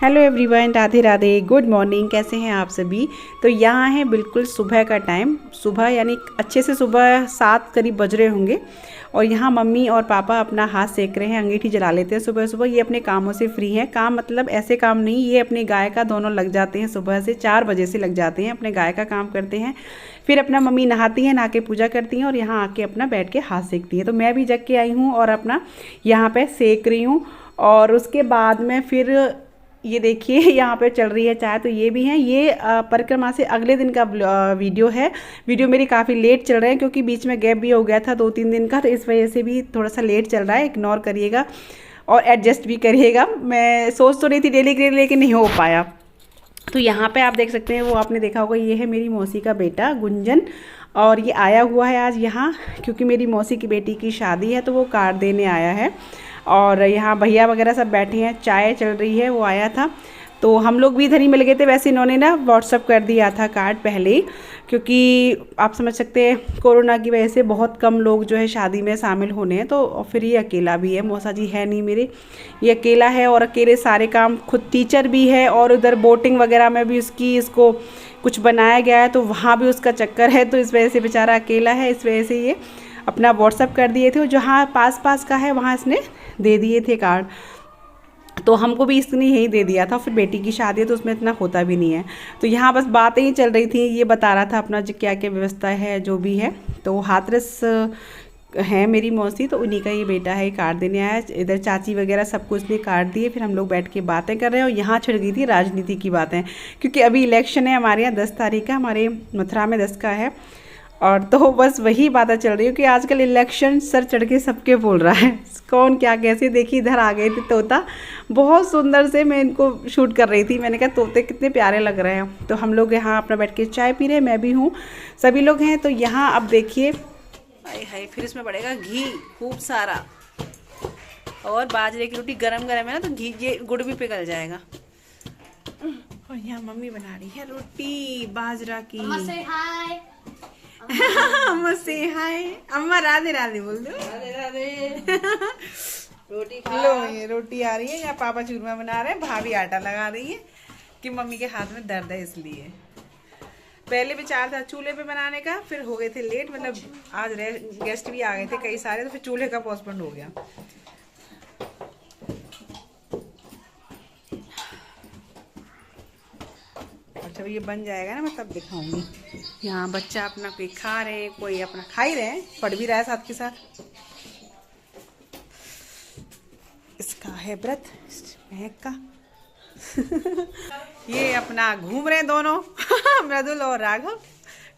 Hello everyone, Radhe Radhe, good morning. कैसे हैं आप सभी। तो यहाँ है बिल्कुल सुबह का टाइम, सुबह यानी अच्छे से सुबह 7 करीब बज रहे होंगे। और यहाँ मम्मी और पापा अपना हाथ सेक रहे हैं, अंगीठी जला लेते हैं सुबह सुबह। ये अपने कामों से फ्री हैं। काम मतलब ऐसे काम नहीं, ये अपने गाय का दोनों लग जाते हैं। सुबह से 4 बजे से लग जाते हैं, अपने गाय का काम करते हैं। फिर अपना मम्मी नहाती हैं, नहा के पूजा करती हैं और यहाँ आके अपना बैठ के हाथ सेकती हैं। तो मैं भी जग के आई हूँ और अपना यहाँ पे सेक रही हूँ। और उसके बाद में फिर ये देखिए यहाँ पे चल रही है चाय। तो ये भी है, ये परिक्रमा से अगले दिन का वीडियो है। वीडियो मेरी काफ़ी लेट चल रहे हैं क्योंकि बीच में गैप भी हो गया था 2-3 दिन का, तो इस वजह से भी थोड़ा सा लेट चल रहा है। इग्नोर करिएगा और एडजस्ट भी करिएगा। मैं सोच तो रही थी डेली के लिए, लेकिन नहीं हो पाया। तो यहाँ पे आप देख सकते हैं, वो आपने देखा होगा, ये है मेरी मौसी का बेटा गुंजन। और ये आया हुआ है आज यहाँ, क्योंकि मेरी मौसी की बेटी की शादी है तो वो कार्ड देने आया है। और यहाँ भैया वगैरह सब बैठे हैं, चाय चल रही है, वो आया था। तो हम लोग भी इधर ही मिल गए थे। वैसे इन्होंने ना व्हाट्सअप कर दिया था कार्ड पहले ही, क्योंकि आप समझ सकते हैं कोरोना की वजह से बहुत कम लोग जो है शादी में शामिल होने हैं। तो फिर ये अकेला भी है, मौसा जी है नहीं मेरे, ये अकेला है और अकेले सारे काम। खुद टीचर भी है और उधर बोटिंग वगैरह में भी इसको कुछ बनाया गया है, तो वहाँ भी उसका चक्कर है। तो इस वजह से बेचारा अकेला है, इस वजह से ये अपना व्हाट्सअप कर दिए थे। और जहाँ पास पास का है वहाँ इसने दे दिए थे कार्ड। तो हमको भी इसने यही दे दिया था। फिर बेटी की शादी है तो उसमें इतना होता भी नहीं है। तो यहाँ बस बातें ही चल रही थी, ये बता रहा था अपना जो क्या क्या व्यवस्था है जो भी है। तो हाथरस है मेरी मौसी, तो उन्हीं का ये बेटा है, कार्ड देने आया। इधर चाची वगैरह सबको इसने कार्ड दिए। फिर हम लोग बैठ के बातें कर रहे हैं और यहाँ छिड़ गई थी राजनीति की बातें, क्योंकि अभी इलेक्शन है हमारे यहाँ 10 तारीख का, हमारे मथुरा में 10 का है। और तो बस वही बातें चल रही है कि आजकल इलेक्शन सर चढ़ के सबके बोल रहा है, कौन क्या कैसे। देखिए इधर आ गए थे तोता, बहुत सुंदर से, मैं इनको शूट कर रही थी। मैंने कहा तोते कितने प्यारे लग रहे हैं। तो हम लोग यहाँ अपना बैठ के चाय पी रहे हैं, मैं भी हूँ, सभी लोग हैं। तो यहाँ अब देखिए, हाय हाय, फिर इसमें पड़ेगा घी खूब सारा। और बाजरे की रोटी गरम गरम है ना, तो घी, ये गुड़ भी पिघल जाएगा। और यहाँ मम्मी बना रही है रोटी बाजरा की। अम्मा से हाय। अम्मा राधे राधे बोल दो। राधे राधे। रोटी लो, ये रोटी आ रही है। यहाँ पापा चूरमा बना रहे हैं, भाभी आटा लगा रही है कि मम्मी के हाथ में दर्द है इसलिए। पहले विचार था चूल्हे पे बनाने का, फिर हो गए थे लेट, मतलब आज गेस्ट भी आ गए थे कई सारे, तो फिर चूल्हे का पोस्टपोन हो गया। जब ये बन जाएगा ना मैं तब दिखाऊंगी। यहाँ बच्चा अपना कोई खा रहे हैं, कोई अपना खा ही रहे हैं, पढ़ भी रहा है साथ के साथ। इसका है व्रत महक का। ये अपना घूम रहे हैं दोनों मृदुल और राघव।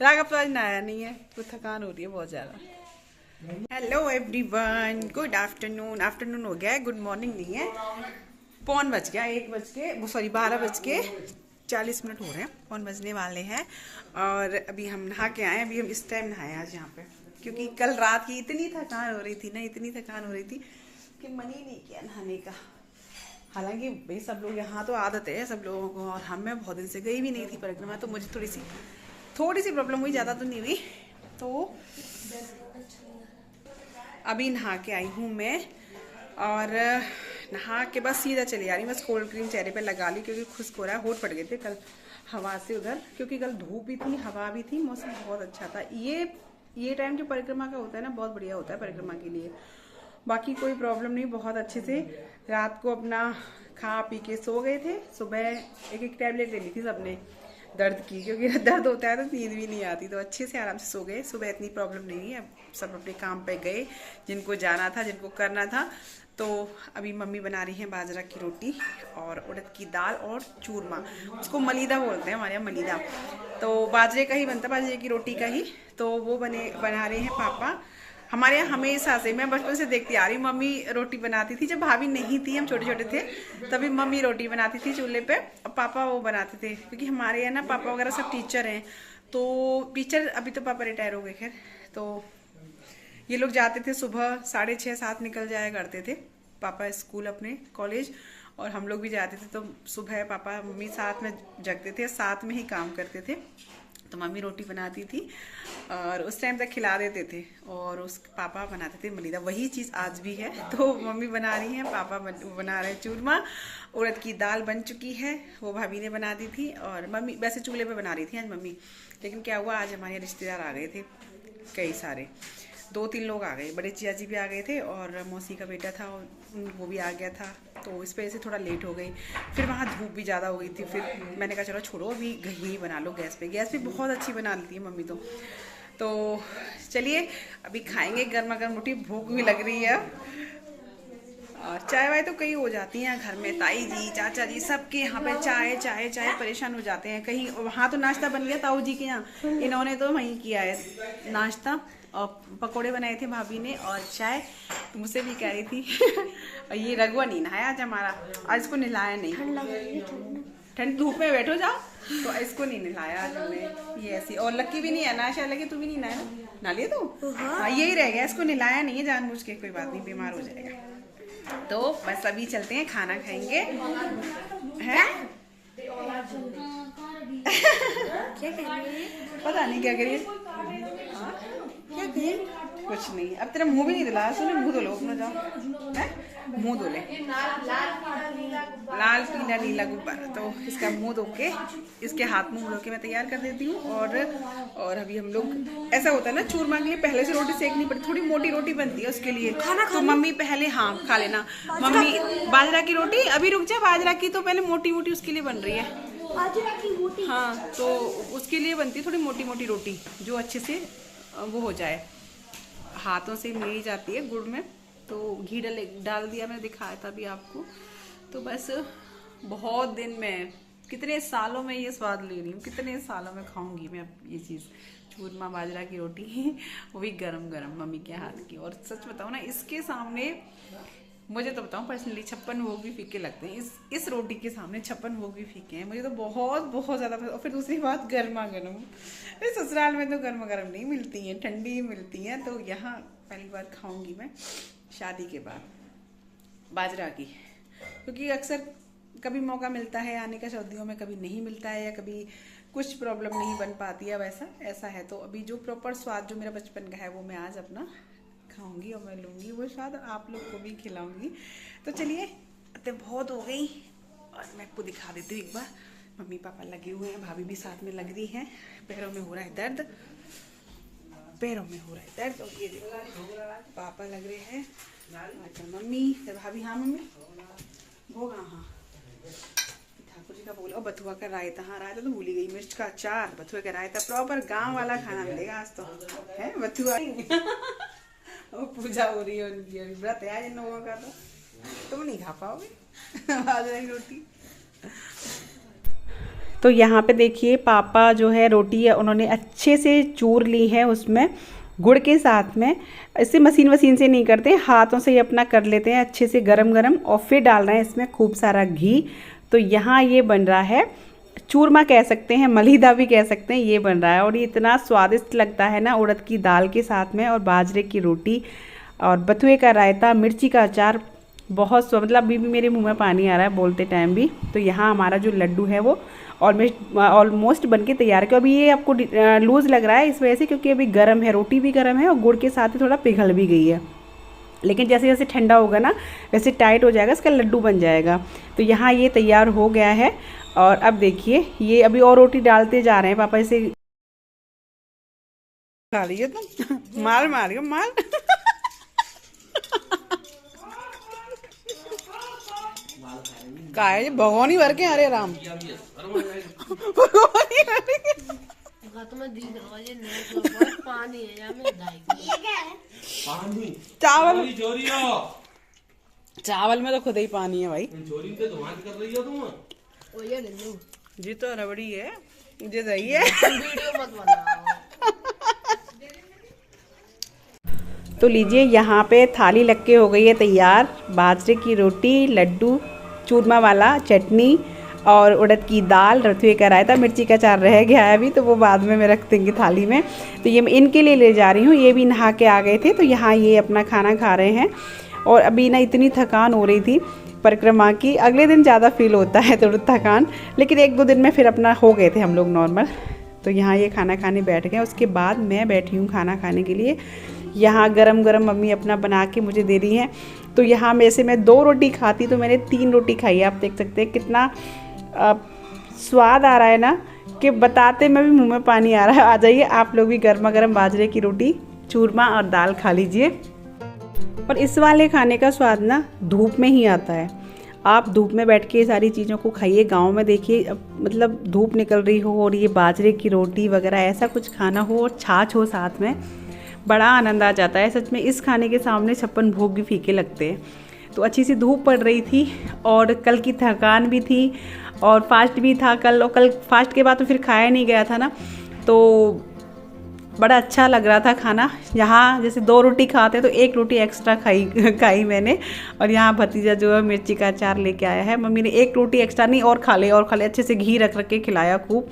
राघव तो आज नया नहीं है, तो थकान हो रही है बहुत ज्यादा। Hello everyone, good afternoon. Afternoon हो गया है, गुड मॉर्निंग नहीं है। पौन बज गया, 12 बज के 40 मिनट हो रहे हैं, पौन बजने वाले हैं। और अभी हम नहा के आए। अभी हम इस टाइम नहाए आज यहाँ पे, क्योंकि कल रात की इतनी थकान हो रही थी ना, इतनी थकान हो रही थी कि मन ही नहीं किया नहाने का। हालांकि भाई सब लोग यहाँ तो आदत है सब लोगों को, और हम मैं बहुत दिन से गई भी नहीं थी परिक्रमा, तो मुझे थोड़ी सी प्रॉब्लम हुई, ज़्यादा तो नहीं हुई। तो अभी नहा के आई हूँ मैं, और नहा के बस सीधा चली आ रही हूँ। बस कोल्ड क्रीम चेहरे पे लगा ली, क्योंकि खुश्क हो रहा है, होठ फट गए थे कल हवा से उधर, क्योंकि कल धूप भी थी, हवा भी थी, मौसम बहुत अच्छा था। ये टाइम जो परिक्रमा का होता है ना, बहुत बढ़िया होता है परिक्रमा के लिए। बाकी कोई प्रॉब्लम नहीं, बहुत अच्छे से रात को अपना खा पी के सो गए थे। सुबह एक टैबलेट ले ली थी सबने दर्द की, क्योंकि दर्द होता है तो नींद भी नहीं आती, तो अच्छे से आराम से सो गए। सुबह इतनी प्रॉब्लम नहीं है, सब अपने काम पे गए, जिनको जाना था, जिनको करना था। तो अभी मम्मी बना रही है बाजरा की रोटी और उड़द की दाल और चूरमा, उसको मलीदा बोलते हैं हमारे यहाँ, मलीदा। तो बाजरे का ही बनता है, बाजरे की रोटी का ही। तो वो बना रहे हैं पापा हमारे यहाँ हमेशा से। मैं बचपन से देखती आ रही हूँ, मम्मी रोटी बनाती थी। जब भाभी नहीं थी, हम छोटे छोटे थे, तभी मम्मी रोटी बनाती थी चूल्हे पे, और पापा वो बनाते थे। क्योंकि हमारे यहाँ ना पापा वगैरह सब टीचर हैं, तो टीचर, अभी तो पापा रिटायर हो गए खैर। तो ये लोग जाते थे सुबह 6:30-7 निकल जाया करते थे पापा स्कूल अपने कॉलेज, और हम लोग भी जाते थे। तो सुबह पापा मम्मी साथ में जगते थे, साथ में ही काम करते थे। तो मम्मी रोटी बनाती थी और उस टाइम तक खिला देते थे, और उस पापा बनाते थे मलीदा। वही चीज़ आज भी है। तो मम्मी बना रही हैं, पापा बना रहे हैं चूरमा। उड़द की दाल बन चुकी है, वो भाभी ने बना दी थी, और मम्मी वैसे चूल्हे पे बना रही थी आज मम्मी। लेकिन क्या हुआ, आज हमारे रिश्तेदार आ गए थे कई सारे, 2-3 लोग आ गए। बड़े चिया जी भी आ गए थे और मौसी का बेटा था वो भी आ गया था, तो इस वजह से थोड़ा लेट हो गई। फिर वहाँ धूप भी ज़्यादा हो गई थी, फिर मैंने कहा चलो छोड़ो, अभी यही बना लो गैस पे। गैस पे बहुत अच्छी बना लेती है मम्मी तो चलिए अभी खाएंगे गर्मा गर्म रोटी, भूख भी लग रही है। और चाय वाय तो कई हो जाती हैं घर में, ताई जी चाचा जी सबके यहाँ पे चाय चाय चाय परेशान हो जाते हैं। कहीं वहाँ तो नाश्ता बन गया ताऊ जी के यहाँ, इन्होंने तो वहीं किया है नाश्ता, और पकोड़े बनाए थे भाभी ने और चाय। मुझसे भी कह रही थी और ये रघुआ नहीं नहाया आज हमारा, आज इसको नहलाया नहीं, ठंड धूप में बैठो जाओ, तो इसको नहीं नहलाया आज हमने। ये ऐसी, और लक्की भी नहीं है ना, शायद लकी तू भी नहीं नहाया ना लिया तू? हाँ यही रह गया, इसको नहलाया नहीं है जानबूझ के, कोई बात नहीं बीमार हो जाएगा। तो बस अभी चलते हैं, खाना खाएंगे हैं। पता नहीं क्या करिए, क्या करिए, कुछ नहीं। अब तेरा मुंह भी नहीं धुला, सुने मुंह धो लो अपना, जाओ है मुंह धो ले। लाल पीला नीला गुब्बारा, तो इसका मुंह धो के, इसके हाथ मुंह धो के मैं तैयार कर देती हूँ। और अभी हम लोग, ऐसा होता है ना चूरमा के लिए पहले से रोटी सेकनी पड़ती, थोड़ी मोटी रोटी बनती है उसके लिए। तो मम्मी पहले, हाँ खा लेना मम्मी, बाजरा की रोटी। अभी रुक जा, बाजरा की तो पहले मोटी मोटी उसके लिए बन रही है, बाजरा की रोटी। हाँ तो उसके लिए बनती है थोड़ी मोटी मोटी रोटी, जो अच्छे से वो हो जाए, हाथों से मिल जाती है गुड़ में। तो घी डाल दिया, मैंने दिखाया था अभी आपको। तो बस बहुत दिन में, कितने सालों में ये स्वाद ले रही हूँ, कितने सालों में खाऊंगी मैं अब ये चीज़, चूरमा बाजरा की रोटी, वो भी गरम गरम मम्मी के हाथ की। और सच बताओ ना, इसके सामने मुझे तो बताऊँ पर्सनली 56 भोग भी फीके लगते हैं, इस रोटी के सामने 56 भोग भी फीके हैं। मुझे तो बहुत बहुत ज़्यादा पसंद। और फिर दूसरी बात, गर्मा गर्म। इस ससुराल में तो गर्मा गर्म नहीं मिलती हैं, ठंडी ही मिलती हैं। तो यहाँ पहली बार खाऊंगी मैं शादी के बाद बाजरा की, क्योंकि अक्सर कभी मौका मिलता है आने का सर्दियों में, कभी नहीं मिलता है, या कभी कुछ प्रॉब्लम नहीं बन पाती है, वैसा ऐसा है। तो अभी जो प्रॉपर स्वाद जो मेरा बचपन का है वो मैं आज अपना खाऊंगी, और मैं लूँगी वो स्वाद, आप लोग को भी खिलाऊंगी। तो चलिए, तो बहुत हो गई, और मैं आपको दिखा देती हूँ एक बार। मम्मी पापा लगे हुए हैं, भाभी भी साथ में लग रही है। पैरों में हो रहा है दर्द, पैरों में हो रहा है दर्द। और ये देखो पापा लग रहे हैं, अच्छा मम्मी, भाभी, हाँ मम्मी भोग, हाँ ठाकुर जी का बोला। और बथुआ का रायता, हाँ रायता तो भूल ही गई, मिर्च का अचार, बथुआ का रायता, प्रॉपर गांव वाला खाना मिलेगा आज तो, है बथुआ। वो पूजा हो रही है उनकी, अभी व्रत है आज इन लोगों का, तो तुम नहीं खा पाओगे बाजरा की रोटी। तो यहाँ पे देखिए पापा जो है रोटी है उन्होंने अच्छे से चूर ली है, उसमें गुड़ के साथ में। इसे मशीन से नहीं करते, हाथों से ही अपना कर लेते हैं अच्छे से गरम गरम, और फिर डाल रहे हैं इसमें खूब सारा घी। तो यहाँ ये बन रहा है चूरमा कह सकते हैं, मलीदा भी कह सकते हैं, ये बन रहा है। और ये इतना स्वादिष्ट लगता है ना, उड़द की दाल के साथ में, और बाजरे की रोटी, और बथुए का रायता, मिर्ची का अचार, बहुत मतलब अभी भी मेरे मुंह में पानी आ रहा है बोलते टाइम भी। तो यहाँ हमारा जो लड्डू है वो ऑलमोस्ट बन के तैयार है। अभी ये आपको लूज़ लग रहा है इस वजह से, क्योंकि अभी गर्म है, रोटी भी गर्म है, और गुड़ के साथ ही थोड़ा पिघल भी गई है। लेकिन जैसे जैसे ठंडा होगा ना, वैसे टाइट हो जाएगा, इसका लड्डू बन जाएगा। तो यहाँ ये तैयार हो गया है। और अब देखिए ये अभी और रोटी डालते जा रहे हैं पापा, इसे खा लीजिए तुम, मार मारियो मार। का है भगवानी भर के, हरे राम भगवानी भर के। चावल में तो खुद ही पानी है भाई, कर रही हो तुम जी, तो रबड़ी है मुझे सही है। वीडियो मत बनाओ। तो लीजिए यहाँ पे थाली लग के हो गई है तैयार, बाजरे की रोटी, लड्डू, चूरमा वाला, चटनी, और उड़द की दाल, रथुए का रायता, मिर्ची का अचार रह गया है अभी, तो वो बाद में मैं रख देंगे थाली में। तो ये मैं इनके लिए ले जा रही हूँ, ये भी नहा के आ गए थे, तो यहाँ ये अपना खाना खा रहे हैं। और अभी ना इतनी थकान हो रही थी परिक्रमा की, अगले दिन ज़्यादा फील होता है थोड़ा थकान, लेकिन 1-2 दिन में फिर अपना हो गए थे हम लोग नॉर्मल। तो यहाँ ये खाना खाने बैठ गए। उसके बाद मैं बैठी हूँ खाना खाने के लिए। यहाँ गरम गरम मम्मी अपना बना के मुझे दे रही हैं। तो यहाँ में से मैं 2 रोटी खाती तो मैंने 3 रोटी खाई है। आप देख सकते हैं कितना स्वाद आ रहा है ना, कि बताते में भी मुंह में पानी आ रहा है। आ जाइए आप लोग भी गर्मा गर्म बाजरे की रोटी, चूरमा और दाल खा लीजिए। और इस वाले खाने का स्वाद ना धूप में ही आता है। आप धूप में बैठ के ये सारी चीज़ों को खाइए। गांव में देखिए मतलब धूप निकल रही हो और ये बाजरे की रोटी वगैरह ऐसा कुछ खाना हो और छाछ हो साथ में, बड़ा आनंद आ जाता है सच में। इस खाने के सामने 56 भोग भी फीके लगते हैं। तो अच्छी सी धूप पड़ रही थी और कल की थकान भी थी और फास्ट भी था कल। और कल फास्ट के बाद तो फिर खाया नहीं गया था ना, तो बड़ा अच्छा लग रहा था खाना। यहाँ जैसे 2 रोटी खाते तो 1 रोटी एक्स्ट्रा खाई मैंने। और यहाँ भतीजा जो है मिर्ची का अचार लेके आया है। मम्मी ने 1 रोटी एक्स्ट्रा नहीं और खा ले अच्छे से घी रख के खिलाया खूब।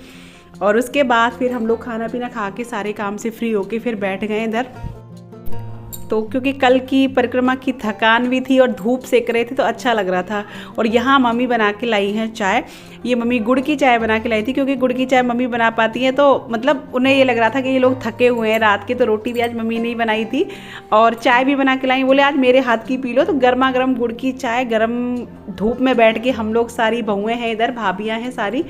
और उसके बाद फिर हम लोग खाना पीना खा के सारे काम से फ्री होके फिर बैठ गए इधर। तो क्योंकि कल की परिक्रमा की थकान भी थी और धूप सेक रहे थे तो अच्छा लग रहा था। और यहाँ मम्मी बना के लाई है चाय। ये मम्मी गुड़ की चाय बना के लाई थी, क्योंकि गुड़ की चाय मम्मी बना पाती हैं तो मतलब उन्हें ये लग रहा था कि ये लोग थके हुए हैं रात के, तो रोटी भी आज मम्मी ने ही बनाई थी और चाय भी बना के लाई। बोले आज मेरे हाथ की पी लो। तो गर्मा गर्म गुड़ की चाय, गर्म धूप में बैठ के हम लोग सारी बहुएँ हैं इधर, भाभियाँ हैं सारी,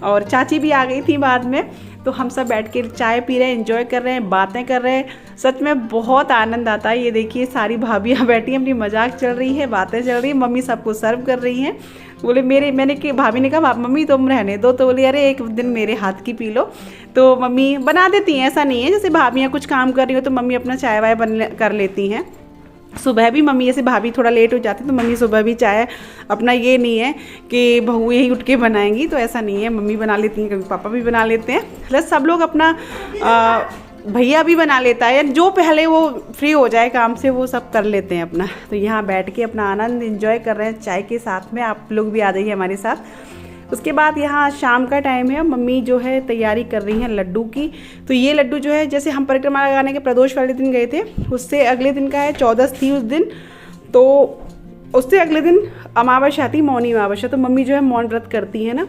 और चाची भी आ गई थी बाद में। तो हम सब बैठ के चाय पी रहे हैं, एंजॉय कर रहे हैं, बातें कर रहे हैं। सच में बहुत आनंद आता है। ये देखिए सारी भाभियाँ बैठी हैं, अपनी मजाक चल रही है, बातें चल रही है, मम्मी सबको सर्व कर रही हैं। बोले मैंने कि भाभी ने कहा मम्मी तुम रहने दो, तो बोली अरे एक दिन मेरे हाथ की पी लो। तो मम्मी बना देती हैं, ऐसा नहीं है जैसे भाभियाँ कुछ काम कर रही हो तो मम्मी अपना चाय वाय कर लेती हैं। सुबह भी मम्मी ऐसे भाभी थोड़ा लेट हो जाती तो मम्मी सुबह भी चाय अपना, ये नहीं है कि बहू यही उठ के बनाएंगी, तो ऐसा नहीं है, मम्मी बना लेती हैं, कभी पापा भी बना लेते हैं, प्लस सब लोग अपना भैया भी बना लेता है, जो पहले वो फ्री हो जाए काम से वो सब कर लेते हैं अपना। तो यहाँ बैठ के अपना आनंद एंजॉय कर रहे हैं चाय के साथ में। आप लोग भी आ जाइए हमारे साथ। उसके बाद यहाँ शाम का टाइम है, मम्मी जो है तैयारी कर रही हैं लड्डू की। तो ये लड्डू जो है जैसे हम परिक्रमा लगाने के प्रदोष वाले दिन गए थे, उससे अगले दिन का है, 14 थी उस दिन, तो उससे अगले दिन अमावस्या थी, मौनी अमावस्या। तो मम्मी जो है मौन व्रत करती है ना,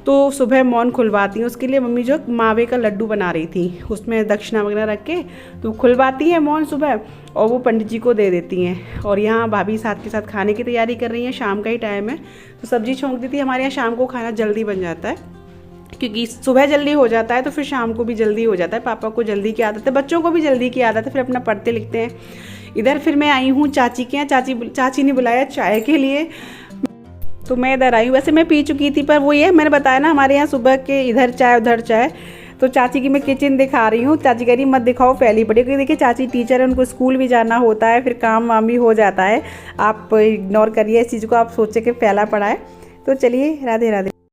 तो सुबह मौन खुलवाती हैं। उसके लिए मम्मी जो मावे का लड्डू बना रही थी, उसमें दक्षिणा वगैरह रख के तो खुलवाती है मौन सुबह और वो पंडित जी को दे देती हैं। और यहाँ भाभी साथ के साथ खाने की तैयारी कर रही हैं। शाम का ही टाइम है तो सब्जी छोंक दी थी। हमारे यहाँ शाम को खाना जल्दी बन जाता है, क्योंकि सुबह जल्दी हो जाता है तो फिर शाम को भी जल्दी हो जाता है। पापा को जल्दी की आदत है, बच्चों को भी जल्दी की आदत है, फिर अपना पढ़ते लिखते हैं। इधर फिर मैं आई हूँ चाची के यहाँ, चाची ने बुलाया चाय के लिए, तो मैं इधर आई हूँ। वैसे मैं पी चुकी थी, पर वो ये मैंने बताया ना हमारे यहाँ सुबह के इधर चाय उधर चाय। तो चाची की मैं किचन दिखा रही हूँ। चाची कह रही मत दिखाओ, फैली पड़ी, क्योंकि देखिए चाची टीचर है, उनको स्कूल भी जाना होता है, फिर काम वाम भी हो जाता है। आप इग्नोर करिए इस चीज़ को, आप सोचे कि फैला पड़ा है। तो चलिए राधे राधे।